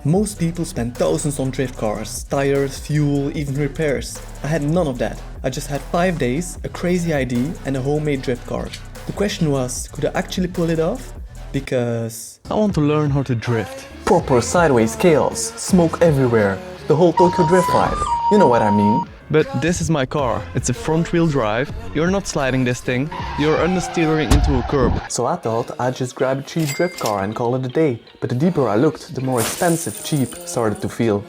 Most people spend thousands on drift cars, tires, fuel, even repairs. I had none of that. I just had 5 days, a crazy idea and a homemade drift cart. The question was, could I actually pull it off? Because I want to learn how to drift. proper sideways chaos, smoke everywhere, the whole Tokyo Drift vibe. You know what I mean? But this is my car. It's a front-wheel drive. You're not sliding this thing. You're understeering into a curb. So I thought I'd just grab a cheap drift car and call it a day. But the deeper I looked, the more expensive cheap started to feel.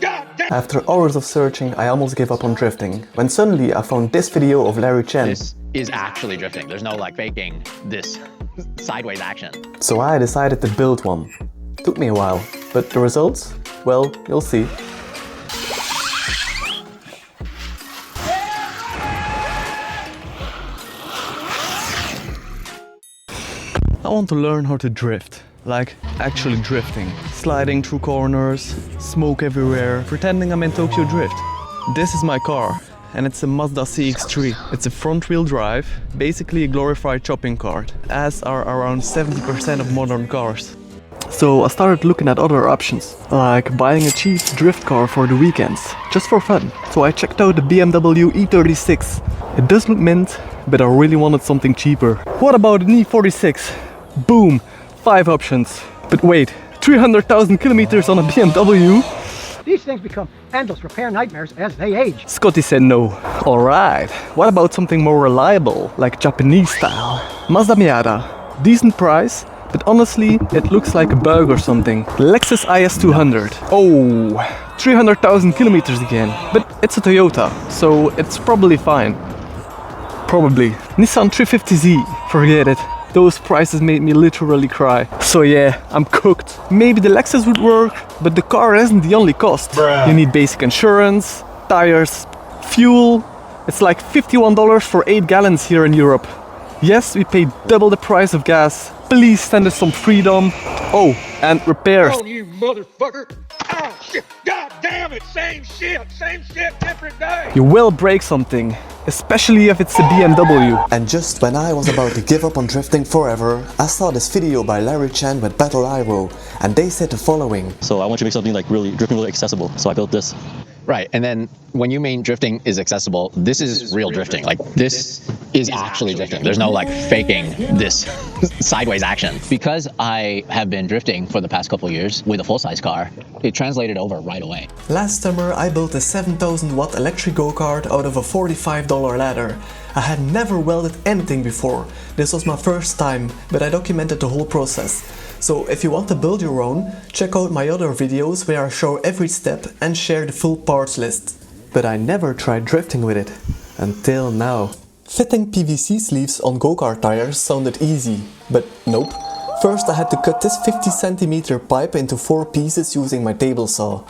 After hours of searching, I almost gave up on drifting, when suddenly I found this video of Larry Chen. This is actually drifting. There's no like faking this sideways action. So I decided to build one. Took me a while, but the results? Well, you'll see. I want to learn how to drift. Like actually drifting. Sliding through corners, smoke everywhere, pretending I'm in Tokyo Drift. This is my car. And it's a Mazda CX-3. It's a front-wheel drive, basically a glorified shopping cart, as are around 70% of modern cars. So I started looking at other options, like buying a cheap drift car for the weekends, just for fun. So I checked out the BMW E36. It does look mint, but I really wanted something cheaper. What about an E46? Boom! 5 options. But wait, 300,000 kilometers on a BMW? These things become endless repair nightmares as they age. Scotty said no. Alright, what about something more reliable, like Japanese style? Mazda Miata. Decent price, but honestly, it looks like a bug or something. Lexus IS200. Oh, 300,000 kilometers again. But it's a Toyota, so it's probably fine. Probably. Nissan 350Z. Forget it. Those prices made me literally cry. So yeah, I'm cooked. Maybe the Lexus would work, but the car isn't the only cost. You need basic insurance, tires, fuel. It's like $51 for 8 gallons here in Europe. Yes, we pay double the price of gas. Please send us some freedom. Oh, and repairs. Oh, you motherfucker! Oh shit! God damn it! Same shit, different day. You will break something, especially if it's a BMW. And just when I was about to give up on drifting forever, I saw this video by Larry Chen with Battle Aero, and they said the following. So I want you to make something like drifting really accessible. So I built this. Right, and then when you mean drifting is accessible, this is real drifting. Like this is actually drifting. There's no like faking this sideways action. Because I have been drifting for the past couple of years with a full-size car, it translated over right away. Last summer I built a 7,000 watt electric go-kart out of a $45 ladder. I had never welded anything before. This was my first time, but I documented the whole process. So if you want to build your own, check out my other videos where I show every step and share the full parts list. But I never tried drifting with it. Until now. Fitting PVC sleeves on go-kart tires sounded easy, but nope. First I had to cut this 50cm pipe into 4 pieces using my table saw.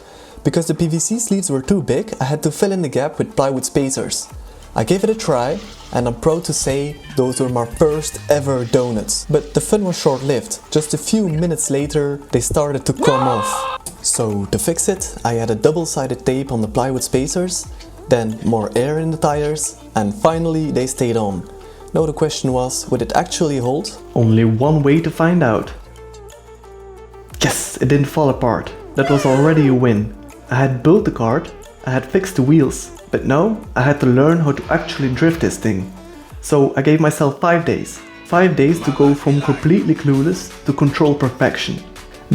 Because the PVC sleeves were too big, I had to fill in the gap with plywood spacers. I gave it a try, and I'm proud to say those were my first ever donuts. But the fun was short-lived. Just a few minutes later, they started to come off. So to fix it, I added double-sided tape on the plywood spacers, then more air in the tires, and finally they stayed on. Now the question was, would it actually hold? Only one way to find out. Yes, it didn't fall apart. That was already a win. I had built the kart, I had fixed the wheels, but now I had to learn how to actually drift this thing. So I gave myself 5 days. 5 days to go from completely clueless to control perfection.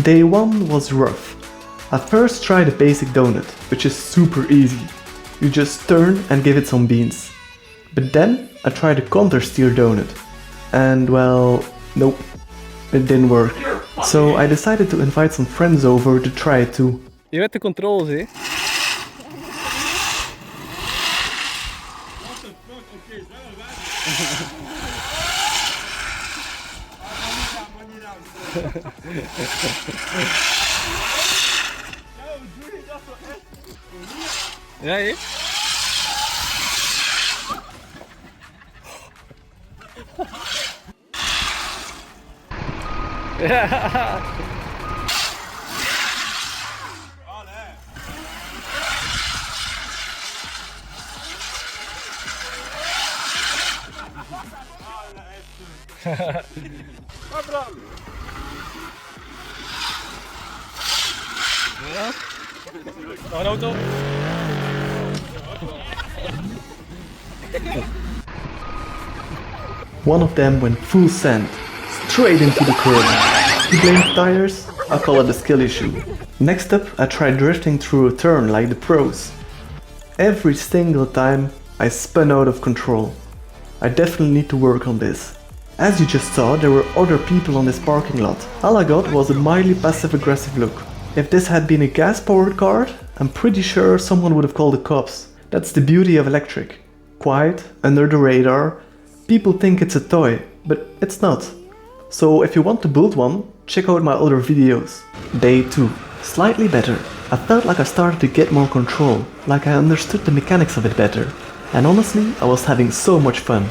Day 1 was rough. I first tried a basic donut, which is super easy. You just turn and give it some beans. But then I tried a counter-steer donut. And well, nope, it didn't work. So I decided to invite some friends over to try it too. Je weet de controls, hè? Ja, hè? Ja. One of them went full send, straight into the curb. He blamed tires, I call it a skill issue. Next up, I tried drifting through a turn like the pros. Every single time, I spun out of control. I definitely need to work on this. As you just saw, there were other people on this parking lot. All I got was a mildly passive-aggressive look. If this had been a gas-powered kart, I'm pretty sure someone would have called the cops. That's the beauty of electric. Quiet, under the radar. People think it's a toy, but it's not. So if you want to build one, check out my other videos. Day 2. Slightly better. I felt like I started to get more control, like I understood the mechanics of it better. And honestly, I was having so much fun.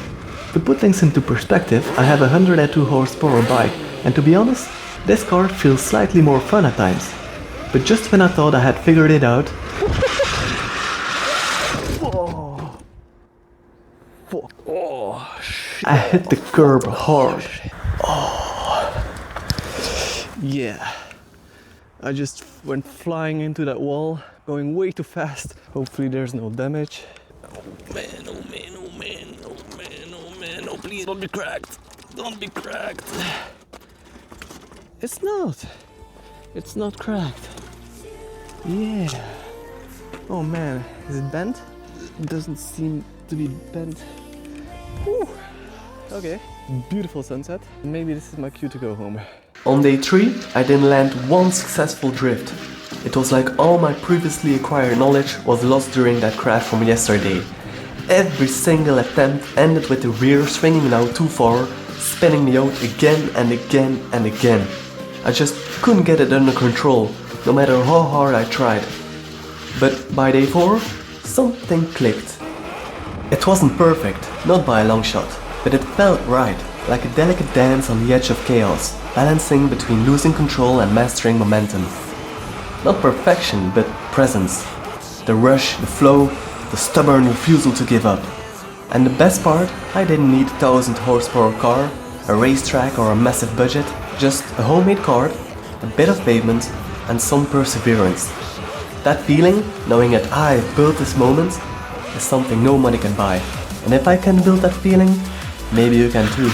To put things into perspective, I have a 102 horsepower bike, and to be honest, this kart feels slightly more fun at times. But just when I thought I had figured it out... I hit the curb hard. Yeah. I just went flying into that wall, going way too fast. Hopefully there's no damage. Oh man, oh man, oh man, oh man, oh man, oh please don't be cracked. Don't be cracked. It's not cracked. Yeah. Oh man, is it bent? It doesn't seem to be bent. Whew. Okay, beautiful sunset. Maybe this is my cue to go home. On day 3, I didn't land one successful drift. It was like all my previously acquired knowledge was lost during that crash from yesterday. Every single attempt ended with the rear swinging out too far, spinning me out again and again and again. I just couldn't get it under control, no matter how hard I tried. But by day 4, something clicked. It wasn't perfect, not by a long shot, but it felt right, like a delicate dance on the edge of chaos, balancing between losing control and mastering momentum. Not perfection, but presence. The rush, the flow, the stubborn refusal to give up. And the best part, I didn't need a 1000 horsepower car, a racetrack or a massive budget, just a homemade kart, a bit of pavement, and some perseverance. That feeling, knowing that I've built this moment, is something no money can buy. And if I can build that feeling, maybe you can too.